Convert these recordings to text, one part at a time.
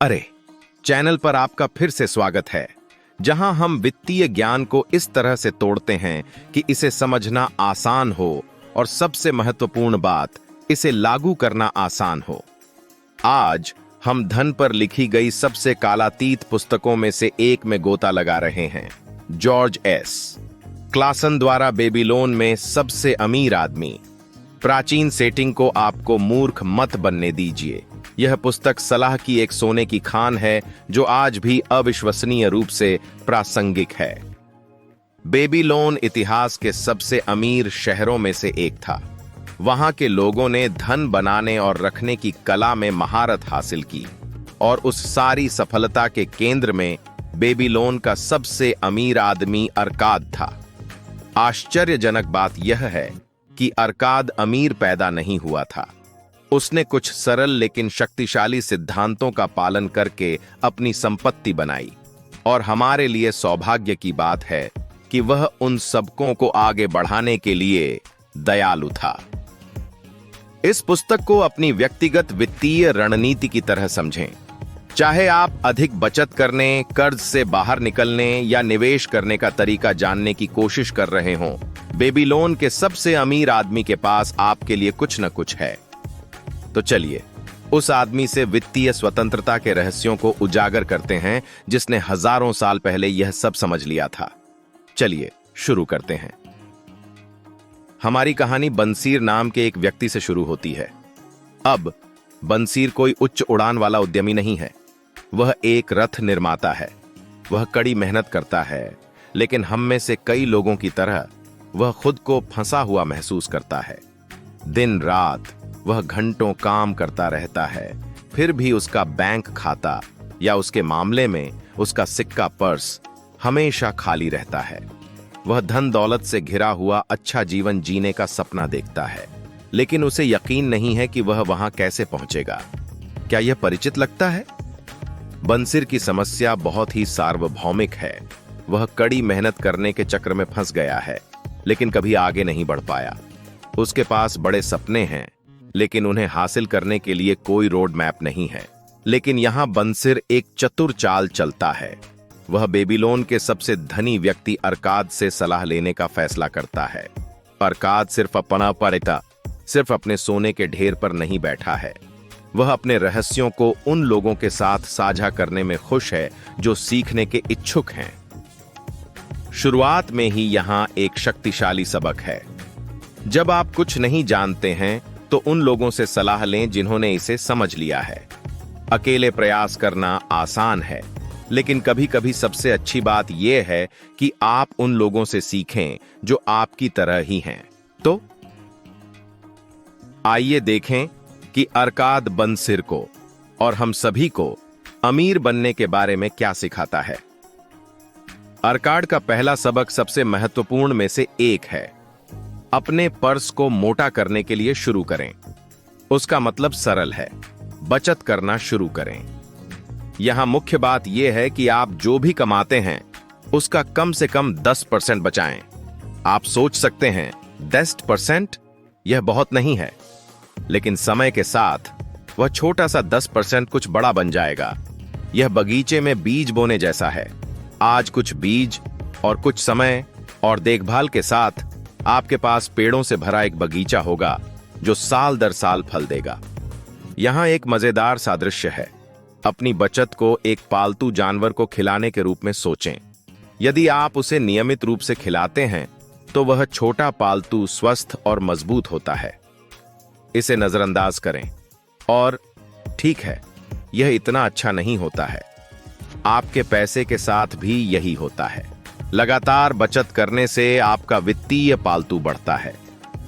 अरे, चैनल पर आपका फिर से स्वागत है, जहां हम वित्तीय ज्ञान को इस तरह से तोड़ते हैं कि इसे समझना आसान हो और सबसे महत्वपूर्ण बात, इसे लागू करना आसान हो। आज हम धन पर लिखी गई सबसे कालातीत पुस्तकों में से एक में गोता लगा रहे हैं। जॉर्ज एस क्लासन द्वारा बेबीलोन में सबसे अमीर आदमी। प्राचीन सेटिंग को आपको मूर्ख मत बनने दीजिए। यह पुस्तक सलाह की एक सोने की खान है जो आज भी अविश्वसनीय रूप से प्रासंगिक है। बेबीलोन इतिहास के सबसे अमीर शहरों में से एक था। वहां के लोगों ने धन बनाने और रखने की कला में महारत हासिल की, और उस सारी सफलता के केंद्र में बेबीलोन का सबसे अमीर आदमी अर्काद था। आश्चर्यजनक बात यह है कि अर्काद अमीर पैदा नहीं हुआ था। उसने कुछ सरल लेकिन शक्तिशाली सिद्धांतों का पालन करके अपनी संपत्ति बनाई, और हमारे लिए सौभाग्य की बात है कि वह उन सबकों को आगे बढ़ाने के लिए दयालु था। इस पुस्तक को अपनी व्यक्तिगत वित्तीय रणनीति की तरह समझें। चाहे आप अधिक बचत करने, कर्ज से बाहर निकलने या निवेश करने का तरीका जानने की कोशिश कर रहे हों, बेबीलोन के सबसे अमीर आदमी के पास आपके लिए कुछ न कुछ है। तो चलिए उस आदमी से वित्तीय स्वतंत्रता के रहस्यों को उजागर करते हैं जिसने हजारों साल पहले यह सब समझ लिया था। चलिए शुरू करते हैं। हमारी कहानी बंसीर नाम के एक व्यक्ति से शुरू होती है। अब बंसीर कोई उच्च उड़ान वाला उद्यमी नहीं है। वह एक रथ निर्माता है। वह कड़ी मेहनत करता है, लेकिन हम में से कई लोगों की तरह वह खुद को फंसा हुआ महसूस करता है। दिन रात वह घंटों काम करता रहता है, फिर भी उसका बैंक खाता या उसके मामले में उसका सिक्का पर्स हमेशा खाली रहता है। वह धन दौलत से घिरा हुआ अच्छा जीवन जीने का सपना देखता है, लेकिन उसे यकीन नहीं है कि वह वहां कैसे पहुंचेगा। क्या यह परिचित लगता है? बंसीर की समस्या बहुत ही सार्वभौमिक है। वह कड़ी मेहनत करने के चक्र में फंस गया है, लेकिन कभी आगे नहीं बढ़ पाया। उसके पास बड़े सपने हैं, लेकिन उन्हें हासिल करने के लिए कोई रोड मैप नहीं है। लेकिन यहां बंसीर एक चतुर चाल चलता है। वह बेबीलोन के सबसे धनी व्यक्ति अर्काद से सलाह लेने का फैसला करता है। अर्काद सिर्फ सिर्फ अपने सोने के ढेर पर नहीं बैठा है। वह अपने रहस्यों को उन लोगों के साथ साझा करने में खुश है जो सीखने के इच्छुक हैं। शुरुआत में ही यहां एक शक्तिशाली सबक है। जब आप कुछ नहीं जानते हैं तो उन लोगों से सलाह लें जिन्होंने इसे समझ लिया है। अकेले प्रयास करना आसान है, लेकिन कभी कभी सबसे अच्छी बात यह है कि आप उन लोगों से सीखें जो आपकी तरह ही हैं। तो आइए देखें कि अर्काद बंसीर को और हम सभी को अमीर बनने के बारे में क्या सिखाता है। अर्काद का पहला सबक सबसे महत्वपूर्ण में से एक है। अपने पर्स को मोटा करने के लिए शुरू करें। उसका मतलब सरल है, बचत करना शुरू करें। यहां मुख्य बात यह है कि आप जो भी कमाते हैं उसका कम से कम 10% बचाएं। आप सोच सकते हैं 10%? यह बहुत नहीं है, लेकिन समय के साथ वह छोटा सा 10% कुछ बड़ा बन जाएगा। यह बगीचे में बीज बोने जैसा है। आज कुछ बीज और कुछ समय और देखभाल के साथ आपके पास पेड़ों से भरा एक बगीचा होगा जो साल दर साल फल देगा। यहां एक मजेदार सादृश्य है। अपनी बचत को एक पालतू जानवर को खिलाने के रूप में सोचें। यदि आप उसे नियमित रूप से खिलाते हैं तो वह छोटा पालतू स्वस्थ और मजबूत होता है। इसे नजरअंदाज करें। और ठीक है, यह इतना अच्छा नहीं होता है। आपके पैसे के साथ भी यही होता है। लगातार बचत करने से आपका वित्तीय पालतू बढ़ता है।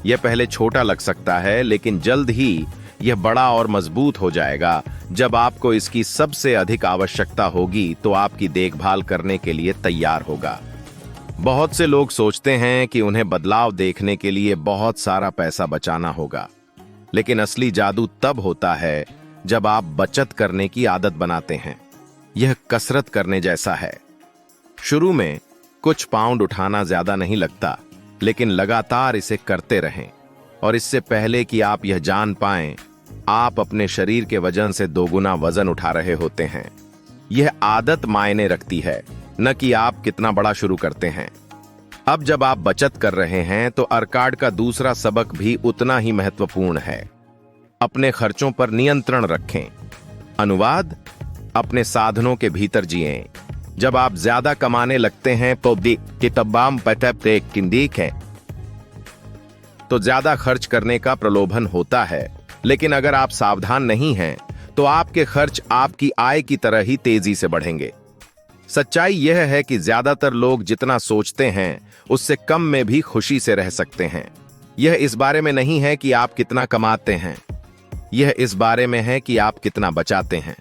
यह पहले छोटा लग सकता है, लेकिन जल्द ही यह बड़ा और मजबूत हो जाएगा। जब आपको इसकी सबसे अधिक आवश्यकता होगी तो आपकी देखभाल करने के लिए तैयार होगा। बहुत से लोग सोचते हैं कि उन्हें बदलाव देखने के लिए बहुत सारा पैसा बचाना होगा, लेकिन असली जादू तब होता है जब आप बचत करने की आदत बनाते हैं। यह कसरत करने जैसा है। शुरू में कुछ पाउंड उठाना ज्यादा नहीं लगता, लेकिन लगातार इसे करते रहें, और इससे पहले कि आप यह जान पाएं, आप अपने शरीर के वजन से दोगुना वजन उठा रहे होते हैं। यह आदत मायने रखती है, न कि आप कितना बड़ा शुरू करते हैं। अब जब आप बचत कर रहे हैं तो अर्काड का दूसरा सबक भी उतना ही महत्वपूर्ण है। अपने खर्चों पर नियंत्रण रखें। अनुवाद, अपने साधनों के भीतर जिएं। जब आप ज्यादा कमाने लगते हैं तो तो ज्यादा खर्च करने का प्रलोभन होता है, लेकिन अगर आप सावधान नहीं हैं तो आपके खर्च आपकी आय की तरह ही तेजी से बढ़ेंगे। सच्चाई यह है कि ज्यादातर लोग जितना सोचते हैं उससे कम में भी खुशी से रह सकते हैं। यह इस बारे में नहीं है कि आप कितना कमाते हैं, यह इस बारे में है कि आप कितना बचाते हैं।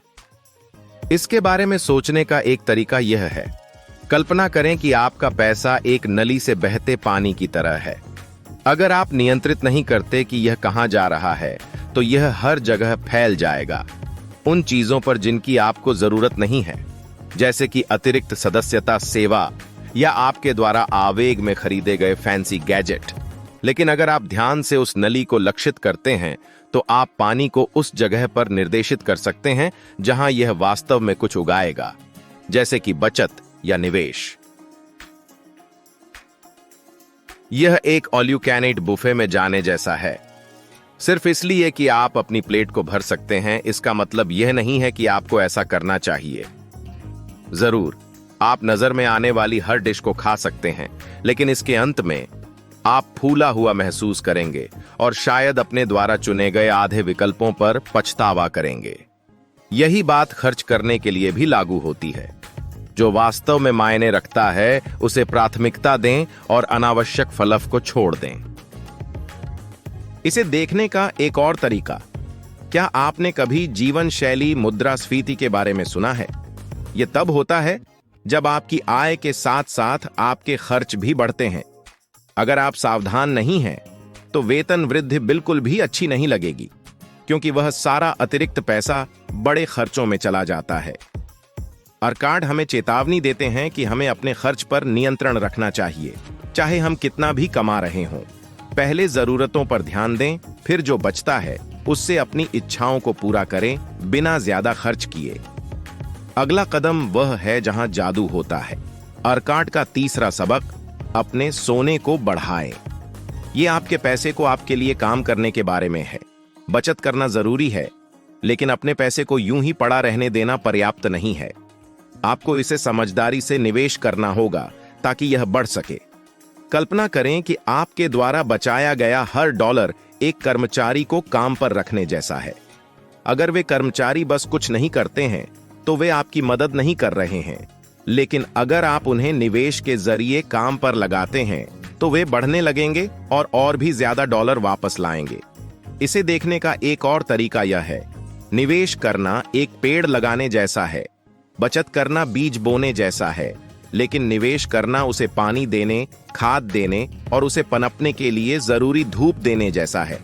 इसके बारे में सोचने का एक तरीका यह है, कल्पना करें कि आपका पैसा एक नली से बहते पानी की तरह है। अगर आप नियंत्रित नहीं करते कि यह कहां जा रहा है तो यह हर जगह फैल जाएगा, उन चीजों पर जिनकी आपको जरूरत नहीं है, जैसे कि अतिरिक्त सदस्यता सेवा या आपके द्वारा आवेग में खरीदे गए फैंसी गैजेट। लेकिन अगर आप ध्यान से उस नली को लक्षित करते हैं तो आप पानी को उस जगह पर निर्देशित कर सकते हैं जहां यह वास्तव में कुछ उगाएगा, जैसे कि बचत या निवेश। यह एक all you can eat buffet में जाने जैसा है। सिर्फ इसलिए कि आप अपनी प्लेट को भर सकते हैं, इसका मतलब यह नहीं है कि आपको ऐसा करना चाहिए। जरूर आप नजर में आने वाली हर डिश को खा सकते हैं, लेकिन इसके अंत में आप फूला हुआ महसूस करेंगे और शायद अपने द्वारा चुने गए आधे विकल्पों पर पछतावा करेंगे। यही बात खर्च करने के लिए भी लागू होती है। जो वास्तव में मायने रखता है उसे प्राथमिकता दें और अनावश्यक फलफ को छोड़ दें। इसे देखने का एक और तरीका, क्या आपने कभी जीवन शैली मुद्रास्फीति के बारे में सुना है? यह तब होता है जब आपकी आय के साथ साथ आपके खर्च भी बढ़ते हैं। अगर आप सावधान नहीं हैं तो वेतन वृद्धि बिल्कुल भी अच्छी नहीं लगेगी, क्योंकि वह सारा अतिरिक्त पैसा बड़े खर्चों में चला जाता है। अर्काड हमें चेतावनी देते हैं कि हमें अपने खर्च पर नियंत्रण रखना चाहिए, चाहे हम कितना भी कमा रहे हों। पहले जरूरतों पर ध्यान दें, फिर जो बचता है उससे अपनी इच्छाओं को पूरा करें बिना ज्यादा खर्च किए। अगला कदम वह है जहां जादू होता है। अर्काड का तीसरा सबक, अपने सोने को बढ़ाएं। ये आपके पैसे को आपके लिए काम करने के बारे में है। बचत करना जरूरी है, लेकिन अपने पैसे को यूं ही पड़ा रहने देना पर्याप्त नहीं है। आपको इसे समझदारी से निवेश करना होगा ताकि यह बढ़ सके। कल्पना करें कि आपके द्वारा बचाया गया हर डॉलर एक कर्मचारी को काम पर रखने जैसा है। अगर वे कर्मचारी बस कुछ नहीं करते हैं तो वे आपकी मदद नहीं कर रहे हैं, लेकिन अगर आप उन्हें निवेश के जरिए काम पर लगाते हैं तो वे बढ़ने लगेंगे और भी ज्यादा डॉलर वापस लाएंगे। इसे देखने का एक और तरीका यह है, निवेश करना एक पेड़ लगाने जैसा है, बचत करना बीज बोने जैसा है, लेकिन निवेश करना उसे पानी देने, खाद देने और उसे पनपने के लिए जरूरी धूप देने जैसा है।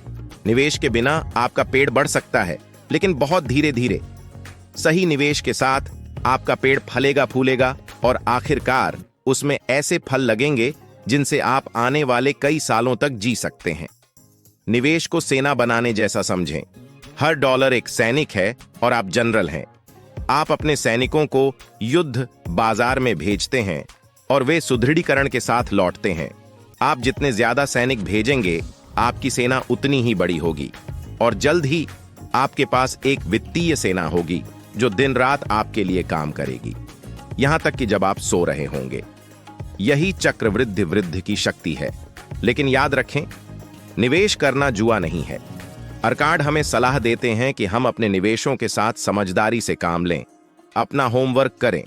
निवेश के बिना आपका पेड़ बढ़ सकता है, लेकिन बहुत धीरे धीरे। सही निवेश के साथ आपका पेड़ फलेगा फूलेगा और आखिरकार उसमें ऐसे फल लगेंगे जिनसे आप आने वाले कई सालों तक जी सकते हैं। निवेश को सेना बनाने जैसा समझें। हर डॉलर एक सैनिक है और आप जनरल हैं। आप अपने सैनिकों को युद्ध बाजार में भेजते हैं और वे सुदृढ़ीकरण के साथ लौटते हैं। आप जितने ज्यादा सैनिक भेजेंगे, आपकी सेना उतनी ही बड़ी होगी और जल्द ही आपके पास एक वित्तीय सेना होगी जो दिन रात आपके लिए काम करेगी, यहां तक कि जब आप सो रहे होंगे। यही चक्रवृद्धि वृद्धि की शक्ति है। लेकिन याद रखें, निवेश करना जुआ नहीं है। अर्काड हमें सलाह देते हैं कि हम अपने निवेशों के साथ समझदारी से काम लें, अपना होमवर्क करें,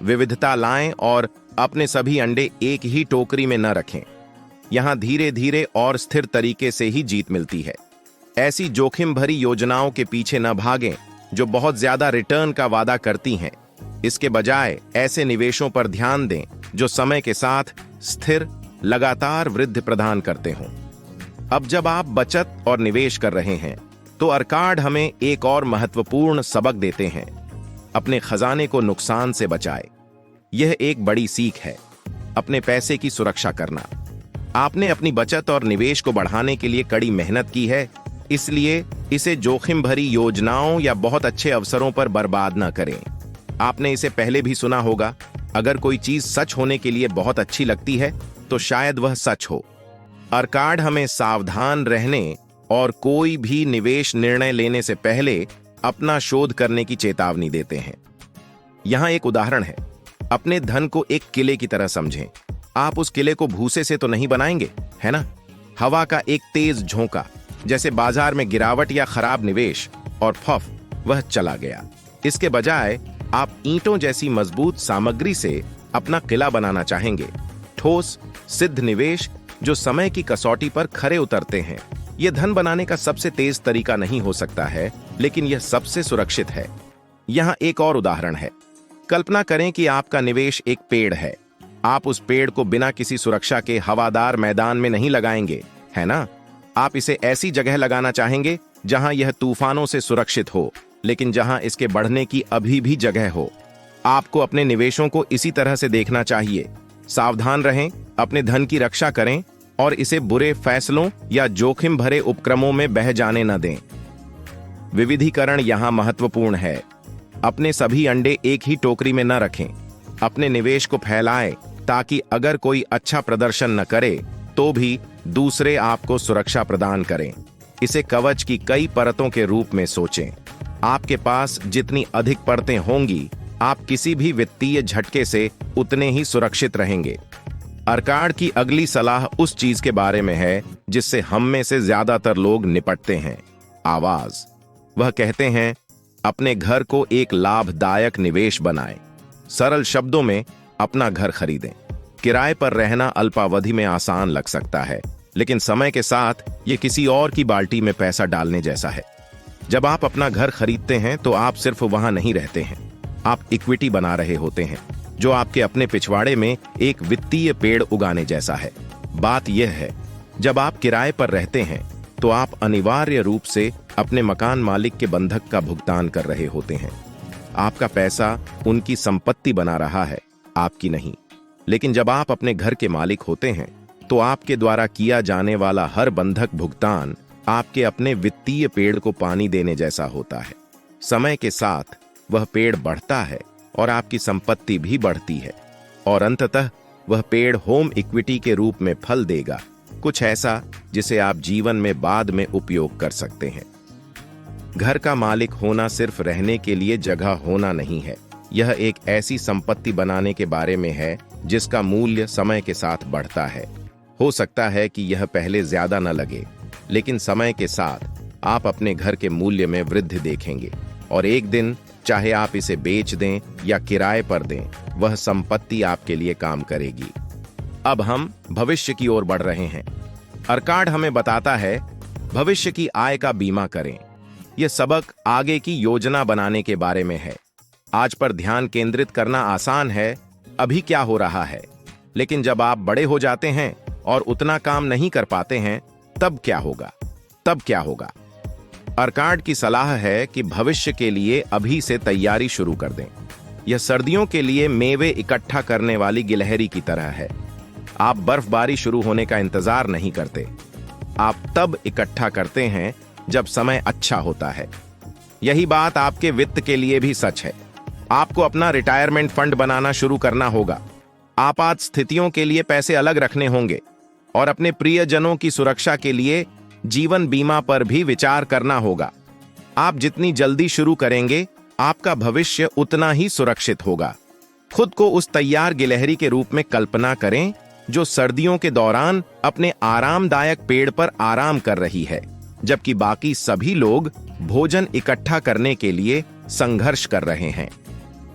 विविधता लाएं और अपने सभी अंडे एक ही टोकरी में न रखें। यहां धीरे धीरे और स्थिर तरीके से ही जीत मिलती है। ऐसी जोखिम भरी योजनाओं के पीछे न भागें जो बहुत ज्यादा रिटर्न का वादा करती हैं। इसके बजाय ऐसे निवेशों पर ध्यान दें जो समय के साथ स्थिर, लगातार वृद्धि प्रदान करते हों। अब जब आप बचत और निवेश कर रहे हैं तो अर्काड हमें एक और महत्वपूर्ण सबक देते हैं, अपने खजाने को नुकसान से बचाएं। यह एक बड़ी सीख है, अपने पैसे की सुरक्षा करना। आपने अपनी बचत और निवेश को बढ़ाने के लिए कड़ी मेहनत की है, इसलिए इसे जोखिम भरी योजनाओं या बहुत अच्छे अवसरों पर बर्बाद न करें। आपने इसे पहले भी सुना होगा, अगर कोई चीज सच होने के लिए बहुत अच्छी लगती है तो शायद वह सच हो। अर्काड हमें सावधान रहने और कोई भी निवेश निर्णय लेने से पहले अपना शोध करने की चेतावनी देते हैं। यहां एक उदाहरण है। अपने धन को एक किले की तरह समझें। आप उस किले को भूसे से तो नहीं बनाएंगे, है ना? हवा का एक तेज झोंका, जैसे बाजार में गिरावट या खराब निवेश, और फफ वह चला गया। इसके बजाय आप ईंटों जैसी मजबूत सामग्री से अपना किला बनाना चाहेंगे। ठोस सिद्ध निवेश जो समय की कसौटी पर खरे उतरते हैं। यह धन बनाने का सबसे तेज तरीका नहीं हो सकता है, लेकिन यह सबसे सुरक्षित है। यहां एक और उदाहरण है। कल्पना करें कि आपका निवेश एक पेड़ है। आप उस पेड़ को बिना किसी सुरक्षा के हवादार मैदान में नहीं लगाएंगे, है ना? आप इसे ऐसी जगह लगाना चाहेंगे जहां यह तूफानों से सुरक्षित हो, लेकिन जहां इसके बढ़ने की अभी भी जगह हो। आपको अपने निवेशों को इसी तरह से देखना चाहिए। सावधान रहें, अपने धन की रक्षा करें और इसे बुरे फैसलों या जोखिम भरे उपक्रमों में बह जाने न दें। विविधीकरण यहां महत्वपूर्ण है। अपने सभी अंडे एक ही टोकरी में न रखें। अपने निवेश को फैलाएं ताकि अगर कोई अच्छा प्रदर्शन न करे तो भी दूसरे आपको सुरक्षा प्रदान करें। इसे कवच की कई परतों के रूप में सोचें। आपके पास जितनी अधिक परतें होंगी, आप किसी भी वित्तीय झटके से उतने ही सुरक्षित रहेंगे। अर्काड की अगली सलाह उस चीज के बारे में है जिससे हम में से ज्यादातर लोग निपटते हैं, आवाज। वह कहते हैं, अपने घर को एक लाभदायक निवेश बनाएं। सरल शब्दों में, अपना घर खरीदें। किराए पर रहना अल्पावधि में आसान लग सकता है, लेकिन समय के साथ यह किसी और की बाल्टी में पैसा डालने जैसा है। जब आप अपना घर खरीदते हैं तो आप सिर्फ वहां नहीं रहते हैं, आप इक्विटी बना रहे होते हैं, जो आपके अपने पिछवाड़े में एक वित्तीय पेड़ उगाने जैसा है। बात यह है, जब आप किराए पर रहते हैं तो आप अनिवार्य रूप से अपने मकान मालिक के बंधक का भुगतान कर रहे होते हैं। आपका पैसा उनकी संपत्ति बना रहा है, आपकी नहीं। लेकिन जब आप अपने घर के मालिक होते हैं तो आपके द्वारा किया जाने वाला हर बंधक भुगतान आपके अपने वित्तीय पेड़ को पानी देने जैसा होता है। समय के साथ वह पेड़ बढ़ता है और आपकी संपत्ति भी बढ़ती है, और अंततः वह पेड़ होम इक्विटी के रूप में फल देगा, कुछ ऐसा जिसे आप जीवन में बाद में उपयोग कर सकते हैं। घर का मालिक होना सिर्फ रहने के लिए जगह होना नहीं है, यह एक ऐसी संपत्ति बनाने के बारे में है जिसका मूल्य समय के साथ बढ़ता है। हो सकता है कि यह पहले ज्यादा न लगे, लेकिन समय के साथ आप अपने घर के मूल्य में वृद्धि देखेंगे, और एक दिन चाहे आप इसे बेच दें या किराए पर दें, वह संपत्ति आपके लिए काम करेगी। अब हम भविष्य की ओर बढ़ रहे हैं। अर्काड हमें बताता है, भविष्य की आय का बीमा करें। यह सबक आगे की योजना बनाने के बारे में है। आज पर ध्यान केंद्रित करना आसान है, अभी क्या हो रहा है, लेकिन जब आप बड़े हो जाते हैं और उतना काम नहीं कर पाते हैं, तब क्या होगा? तब क्या होगा? अर्काड की सलाह है कि भविष्य के लिए अभी से तैयारी शुरू कर दें। यह सर्दियों के लिए मेवे इकट्ठा करने वाली गिलहरी की तरह है। आप बर्फबारी शुरू होने का इंतजार नहीं करते, आप तब इकट्ठा करते हैं जब समय अच्छा होता है। यही बात आपके वित्त के लिए भी सच है। आपको अपना रिटायरमेंट फंड बनाना शुरू करना होगा। आपात स्थितियों के लिए पैसे अलग रखने होंगे, और अपने प्रियजनों की सुरक्षा के लिए जीवन बीमा पर भी विचार करना होगा। आप जितनी जल्दी शुरू करेंगे, आपका भविष्य उतना ही सुरक्षित होगा। खुद को उस तैयार गिलहरी के रूप में कल्पना करें जो सर्दियों के दौरान अपने आरामदायक पेड़ पर आराम कर रही है, जबकि बाकी सभी लोग भोजन इकट्ठा करने के लिए संघर्ष कर रहे हैं।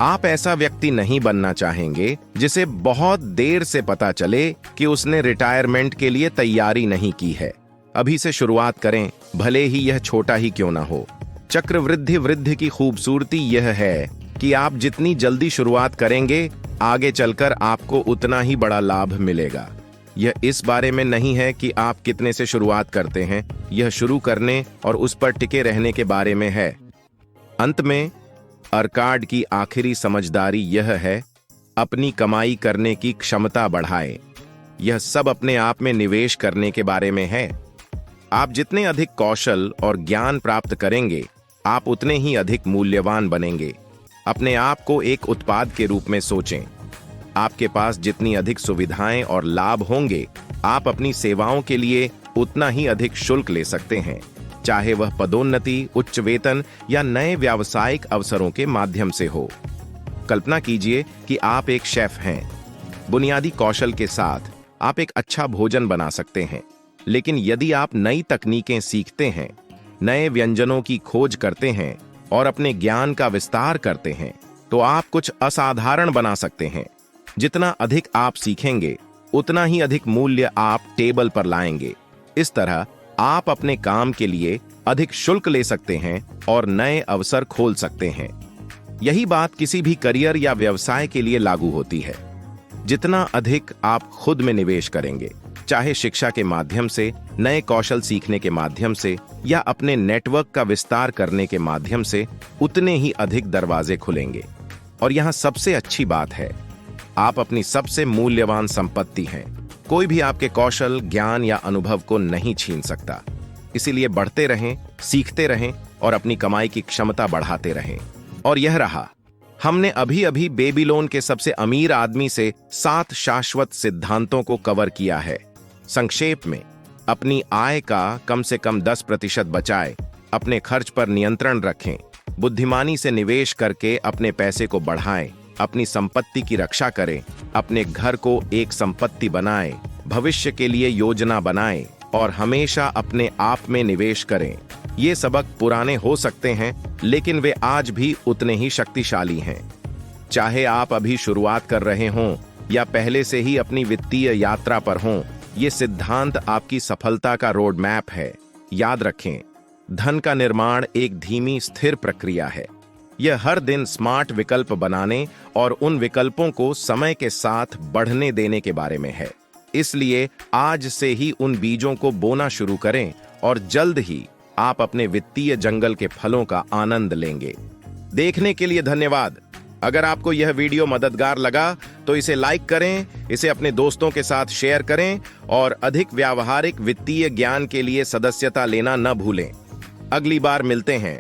आप ऐसा व्यक्ति नहीं बनना चाहेंगे जिसे बहुत देर से पता चले कि उसने रिटायरमेंट के लिए तैयारी नहीं की है। अभी से शुरुआत करें, भले ही यह छोटा ही क्यों ना हो। चक्रवृद्धि वृद्धि की खूबसूरती यह है कि आप जितनी जल्दी शुरुआत करेंगे, आगे चलकर आपको उतना ही बड़ा लाभ मिलेगा। यह इस बारे में नहीं है कि आप कितने से शुरुआत करते हैं, यह शुरू करने और उस पर टिके रहने के बारे में है। अंत में अर्काड की आखिरी समझदारी यह है, अपनी कमाई करने की क्षमता बढ़ाएं। यह सब अपने आप में निवेश करने के बारे में है। आप जितने अधिक कौशल और ज्ञान प्राप्त करेंगे, आप उतने ही अधिक मूल्यवान बनेंगे। अपने आप को एक उत्पाद के रूप में सोचें। आपके पास जितनी अधिक सुविधाएं और लाभ होंगे, आप अपनी सेवाओं के लिए उतना ही अधिक शुल्क ले सकते हैं, चाहे वह पदोन्नति, उच्च वेतन या नए व्यावसायिक अवसरों के माध्यम से हो। कल्पना कीजिए कि आप एक शेफ हैं। बुनियादी कौशल के साथ आप एक अच्छा भोजन बना सकते हैं, लेकिन यदि आप नई तकनीकें सीखते हैं, नए व्यंजनों की खोज करते हैं और अपने ज्ञान का विस्तार करते हैं, तो आप कुछ असाधारण बना सकते हैं। जितना अधिक आप सीखेंगे, उतना ही अधिक मूल्य आप टेबल पर लाएंगे। इस तरह आप अपने काम के लिए अधिक शुल्क ले सकते हैं और नए अवसर खोल सकते हैं। यही बात किसी भी करियर या व्यवसाय के लिए लागू होती है। जितना अधिक आप खुद में निवेश करेंगे, चाहे शिक्षा के माध्यम से, नए कौशल सीखने के माध्यम से या अपने नेटवर्क का विस्तार करने के माध्यम से, उतने ही अधिक दरवाजे खुलेंगे। और यहां सबसे अच्छी बात है, आप अपनी सबसे मूल्यवान संपत्ति हैं। कोई भी आपके कौशल, ज्ञान या अनुभव को नहीं छीन सकता। इसीलिए बढ़ते रहें, सीखते रहें और अपनी कमाई की क्षमता बढ़ाते रहें। और यह रहा, हमने अभी अभी बेबीलोन के सबसे अमीर आदमी से 7 शाश्वत सिद्धांतों को कवर किया है। संक्षेप में, अपनी आय का कम से कम 10% बचाएं, अपने खर्च पर नियंत्रण रखें, बुद्धिमानी से निवेश करके अपने पैसे को बढ़ाएं, अपनी संपत्ति की रक्षा करें, अपने घर को एक संपत्ति बनाएं, भविष्य के लिए योजना बनाएं और हमेशा अपने आप में निवेश करें। ये सबक पुराने हो सकते हैं, लेकिन वे आज भी उतने ही शक्तिशाली हैं। चाहे आप अभी शुरुआत कर रहे हों या पहले से ही अपनी वित्तीय यात्रा पर हों, ये सिद्धांत आपकी सफलता का रोड मैप है। याद रखें, धन का निर्माण एक धीमी, स्थिर प्रक्रिया है। यह हर दिन स्मार्ट विकल्प बनाने और उन विकल्पों को समय के साथ बढ़ने देने के बारे में है। इसलिए आज से ही उन बीजों को बोना शुरू करें और जल्द ही आप अपने वित्तीय जंगल के फलों का आनंद लेंगे। देखने के लिए धन्यवाद। अगर आपको यह वीडियो मददगार लगा तो इसे लाइक करें, इसे अपने दोस्तों के साथ शेयर करें और अधिक व्यावहारिक वित्तीय ज्ञान के लिए सदस्यता लेना न भूलें। अगली बार मिलते हैं।